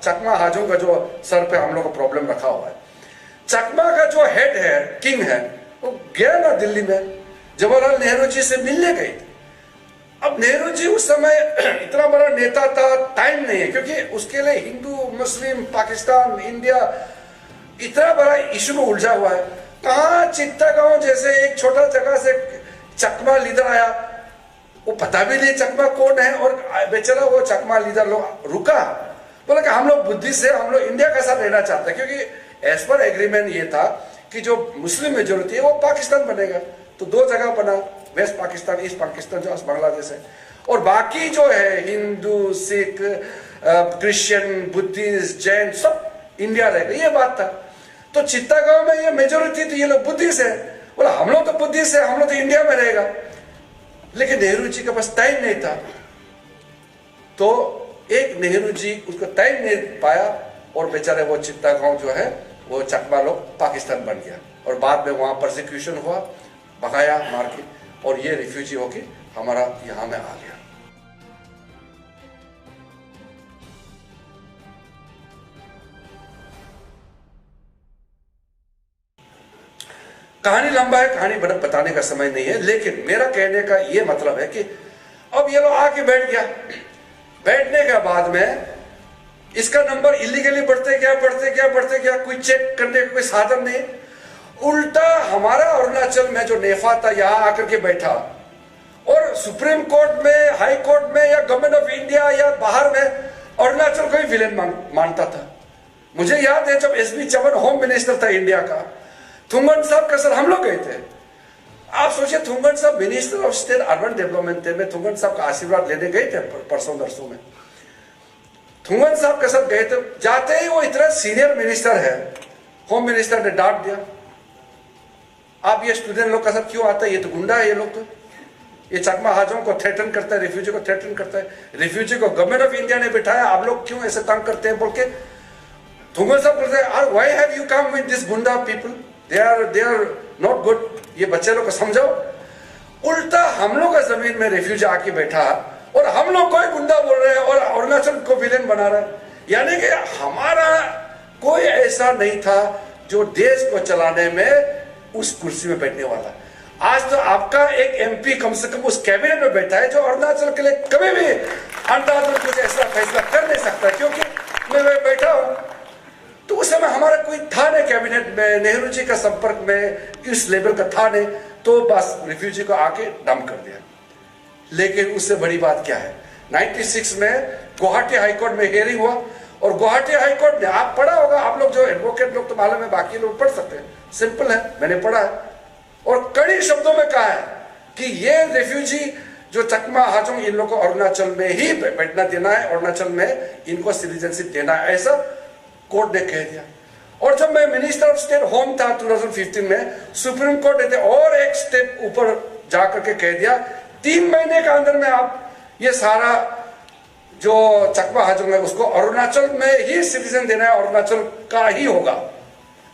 चकमा हाजों का जो सर पे हम लोग का प्रॉब्लम रखा हुआ है। चकमा का जो हेड है, किंग है, वो गया ना दिल्ली में, जवाहरलाल नेहरू जी से मिलने गए थे। अब नेहरू जी उस समय इतना बड़ा नेता था, टाइम नहीं है, क्योंकि उसके लिए हिंदू मुस्लिम पाकिस्तान इंडिया इतना बड़ा इशू में उलझा हुआ है। कहाँ चित्तागांव जैसे एक छोटा जगह से चकमा लीडर आया, वो पता भी नहीं चकमा कौन है, और बेचारा वो चकमा लीडर लोग रुका, बोला कि हम लोग बुद्धि से हम लोग इंडिया के साथ रहना चाहते हैं, क्योंकि एज पर एग्रीमेंट ये था कि जो मुस्लिम मेजोरिटी है वो पाकिस्तान बनेगा। तो दो जगह बना, वेस्ट पाकिस्तान, ईस्ट पाकिस्तान जो बांग्लादेश है, और बाकी जो है हिंदू सिख क्रिश्चियन बुद्धिस्ट जैन सब इंडिया रहेगा, ये बात था। तो चित्तागांव में ये मेजोरिटी थी, ये लोग बुद्धिस्ट है, बोला हम लोग तो बुद्धिस्ट है, हम लोग तो इंडिया में रहेगा। लेकिन नेहरू जी के पास टाइम नहीं था, तो एक नेहरू जी उसको टाइम नहीं पाया, और बेचारे वो चित्तागांव जो है वो चकमा लोग पाकिस्तान बन गया, और बाद में वहां प्रोसिक्यूशन हुआ, भगाया मार के, और ये रिफ्यूजी होके हमारा यहां में आ गया। कहानी लंबा है, कहानी बताने का समय नहीं है, लेकिन मेरा कहने का ये मतलब है कि अब ये लोग आके बैठ गया। बैठने के बाद में इसका नंबर इलीगली बढ़ते क्या, कोई चेक करने का कोई साधन नहीं। उल्टा हमारा अरुणाचल में जो नेफा था यहां आकर के बैठा, और सुप्रीम कोर्ट में, हाई कोर्ट में, या गवर्नमेंट ऑफ इंडिया या बाहर में अरुणाचल को ही विलेन मानता था। मुझे याद है जब एसबी चवन होम मिनिस्टर था इंडिया का, थुंगन साहब का सर हम लोग गए थे। आप सोचिए, थुंगन साहब minister of state urban development थे, मैं थुंगन साहब का आशीर्वाद लेने गए थे परसों नरसों में। थुंगन साहब के साथ गए थे, जाते ही वो इतना सीनियर मिनिस्टर है, होम मिनिस्टर ने डांट दिया, आप ये स्टूडेंट लोग का साथ क्यों आता है, ये तो गुंडा है, ये लोग तो ये चकमा हाजों को थ्रेटन करता है, रिफ्यूजी को थ्रेटन करता है, रिफ्यूजी को गवर्नमेंट ऑफ इंडिया ने बिठाया, आप लोग क्यों ऐसे तंग करते हैं बोल के थुंगन साहब बोलते हैं, why have you come with this goonda people, they are not good, ये बच्चे लोग को समझाओ। उल्टा हम लोग का जमीन में रिफ्यूजी आके बैठा, और हम लोग कोई गुंडा बोल रहे हैं, और अरुणाचल को विलेन बना रहा है। यानी कि हमारा कोई ऐसा नहीं था जो देश को चलाने में उस कुर्सी में बैठने वाला। आज तो आपका एक एमपी कम से कम उस कैबिनेट में बैठा है जो अरुणाचल के लिए कभी भी अंधाधुंध कुछ ऐसा फैसला कर नहीं सकता, क्योंकि मैं बैठा हूं। तो उस समय हमारा कोई था नहीं कैबिनेट में, नेहरू जी का संपर्क में इस लेवल का था नहीं, तो बस रिफ्यूजी को आके डंप कर दिया। लेकिन उससे बड़ी बात क्या है, 96 में गुवाहाटी हाईकोर्ट में हियरिंग हुआ, और गुवाहाटी हाईकोर्ट ने, आप पढ़ा होगा, आप लोग जो एडवोकेट लोग तो मालूम है, बाकी लोग पढ़ सकते हैं, सिंपल है, मैंने पढ़ा है, और कड़ी शब्दों में कहा है कि ये रिफ्यूजी जो चकमा हाजों, इन लोगों को अरुणाचल में ही बैठना देना है, अरुणाचल में इनको सिटीजनशिप देना है, ऐसा कोर्ट ने कह दिया। और जब मैं मिनिस्टर ऑफ स्टेट होम था 2015 में, सुप्रीम कोर्ट ने और एक स्टेप ऊपर जाकर के कह दिया, 3 महीने के अंदर में आप ये सारा जो चकमा हाजों है उसको अरुणाचल में ही सिटीजन देना है, अरुणाचल का ही होगा,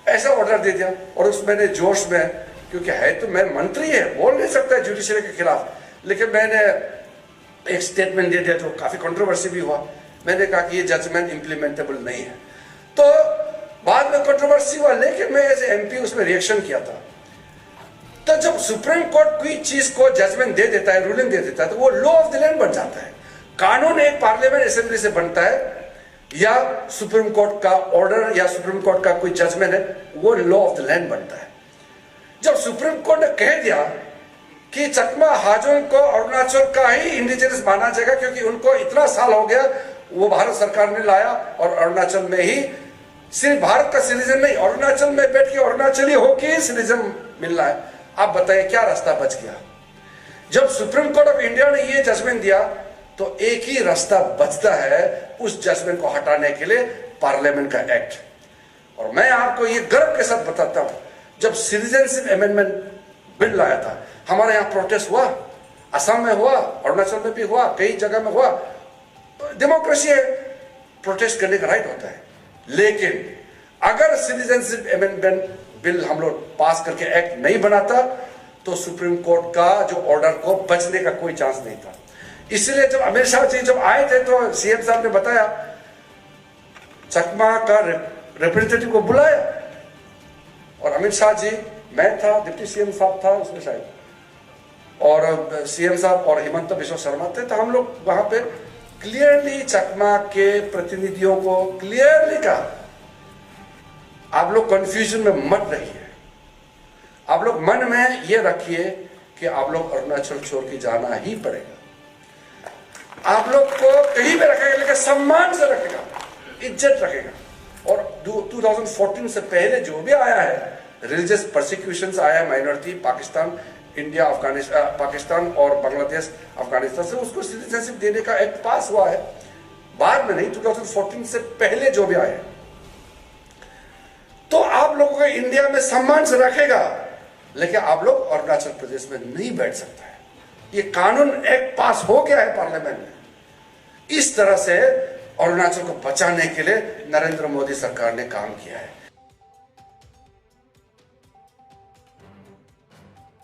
ऐसा ऑर्डर दे दिया। और उस मैंने जोश में, क्योंकि है तो मैं मंत्री है, बोल नहीं सकता है जुडिशरी के खिलाफ, लेकिन मैंने एक स्टेटमेंट दे दिया जो काफी कंट्रोवर्सी भी हुआ। मैंने कहा कि ये जजमेंट इंप्लीमेंटेबल नहीं है, तो बाद में कंट्रोवर्सी हुआ, लेकिन मैं एज एमपी उसमें रिएक्शन किया था। तो जब सुप्रीम कोर्ट कोई चीज को जजमेंट दे देता है, रूलिंग दे देता है, तो वो लॉ ऑफ द लैंड बन जाता है। कानून एक पार्लियामेंट असेंबली से बनता है, या सुप्रीम कोर्ट का ऑर्डर या सुप्रीम कोर्ट का कोई जजमेंट है, वो लॉ ऑफ द लैंड बनता है। जब सुप्रीम कोर्ट ने कह दिया कि चकमा हाजों को अरुणाचल का ही इंडिजिनस माना जाएगा, क्योंकि उनको इतना साल हो गया, वो भारत सरकार ने लाया, और अरुणाचल में ही सिर्फ भारत का सिटीजन नहीं, अरुणाचल में बैठ के अरुणाचली होके ही सिटीजन मिलना है। आप बताइए क्या रास्ता बच गया। जब सुप्रीम कोर्ट ऑफ इंडिया ने ये जजमेंट दिया, तो एक ही रास्ता बचता है उस जजमेंट को हटाने के लिए, पार्लियामेंट का एक्ट। और मैं आपको ये गर्व के साथ बताता हूं, जब सिटीजनशिप अमेंडमेंट बिल लाया था, हमारे यहाँ प्रोटेस्ट हुआ, असम में हुआ, अरुणाचल में भी हुआ, कई जगह में हुआ। डेमोक्रेसी है, प्रोटेस्ट करने का राइट होता है। लेकिन अगर सिटीजनशिप अमेंडमेंट बिल हम लोग पास करके एक्ट नहीं बनाता, तो सुप्रीम कोर्ट का जो ऑर्डर को बचने का कोई चांस नहीं था। इसलिए जब अमित शाह जी जब आए थे, तो सीएम साहब ने बताया चकमा का रिप्रेजेंटेटिव को बुलाया और अमित शाह जी, मैं था, डिप्टी सीएम साहब था उसमें शायद, और सीएम साहब और हिमंत बिश्व शर्मा थे। तो हम लोग वहां पे क्लियरली चकमा के प्रतिनिधियों को क्लियरली कहा, आप लोग कंफ्यूजन में मत रहिए, आप लोग मन में ये रखिए कि आप लोग अरुणाचल छोड़ के जाना ही पड़ेगा। आप लोग को कहीं भी रखेगा लेकिन सम्मान से रखेगा, इज्जत रखेगा। और 2014 से पहले जो भी आया है, रिलीजियस परसिक्यूशंस आया है, माइनॉरिटी पाकिस्तान, इंडिया, अफगानिस्तान, पाकिस्तान और बांग्लादेश अफगानिस्तान से, उसको सिटीजनशिप देने का एक्ट पास हुआ है, बाद में नहीं, 2014 से पहले जो भी आया है। तो आप लोगों को इंडिया में सम्मान से रखेगा, लेकिन आप लोग अरुणाचल प्रदेश में नहीं बैठ सकता है। ये कानून एक्ट पास हो गया है पार्लियामेंट में। इस तरह से अरुणाचल को बचाने के लिए नरेंद्र मोदी सरकार ने काम किया है।